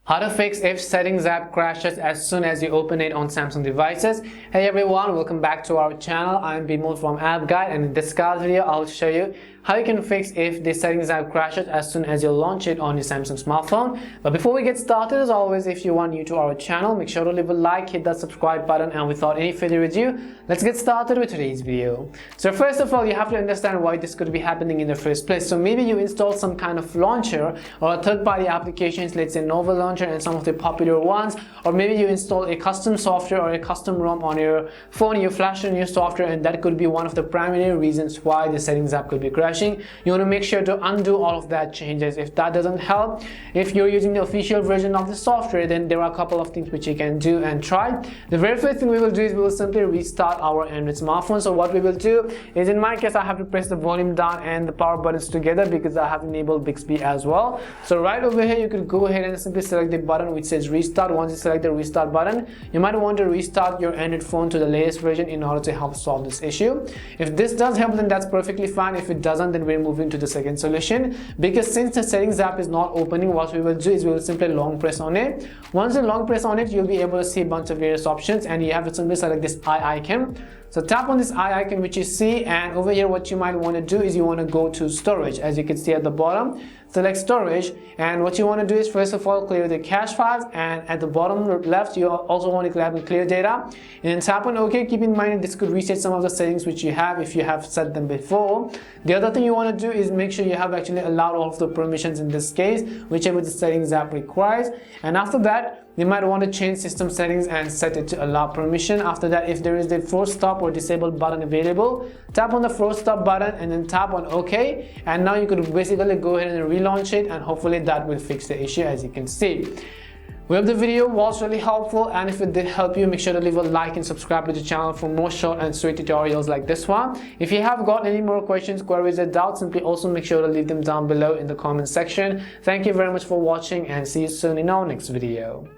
How to fix if settings app crashes as soon as you open it on Samsung devices. Hey everyone, welcome back to our channel. I'm Bimol from App Guide, and in this video I'll show you how you can fix if the settings app crashes as soon as you launch it on your Samsung smartphone. But before we get started, as always, if you are new to our channel, make sure to leave a like, hit that subscribe button, and without any further ado, let's get started with today's video. So first of all, you have to understand why this could be happening in the first place. So maybe you installed some kind of launcher or a third-party applications, let's say Nova Launcher and some of the popular ones, or maybe you installed a custom software or a custom ROM on your phone, you flashed in your software, and that could be one of the primary reasons why the settings app could be crashing. You want to make sure to undo all of that changes. If that doesn't help, if you're using the official version of the software, then there are a couple of things which you can do and try. The very first thing we will do is we will simply restart our Android smartphone. So what we will do is, in my case, I have to press the volume down and the power buttons together because I have enabled Bixby as well. So right over here, you could go ahead and simply select the button which says restart. Once you select the restart button, you might want to restart your Android phone to the latest version in order to help solve this issue. If this does help, then that's perfectly fine. If it doesn't, then we're moving to the second solution, because since the settings app is not opening, what we will do is we will simply long press on it. Once you long press on it, you'll be able to see a bunch of various options, and you have to simply select this eye icon. So tap on this eye icon which you see, and over here what you might want to do is you want to go to storage. As you can see at the bottom, select storage, and what you want to do is first of all clear the cache files, and at the bottom left you also want to clear data, and then tap on OK. Keep in mind this could reset some of the settings which you have if you have set them before. The other thing you want to do is make sure you have actually allowed all of the permissions in this case, whichever the settings app requires, and after that you might want to change system settings and set it to allow permission. After that, if there is the force stop or disable button available, tap on the force stop button and then tap on OK, and now you could basically go ahead and relaunch it, and hopefully that will fix the issue. As you can see, we hope the video was really helpful, and if it did help you, make sure to leave a like and subscribe to the channel for more short and sweet tutorials like this one. If you have got any more questions, queries, or doubts, simply also make sure to leave them down below in the comment section. Thank you very much for watching, and see you soon in our next video.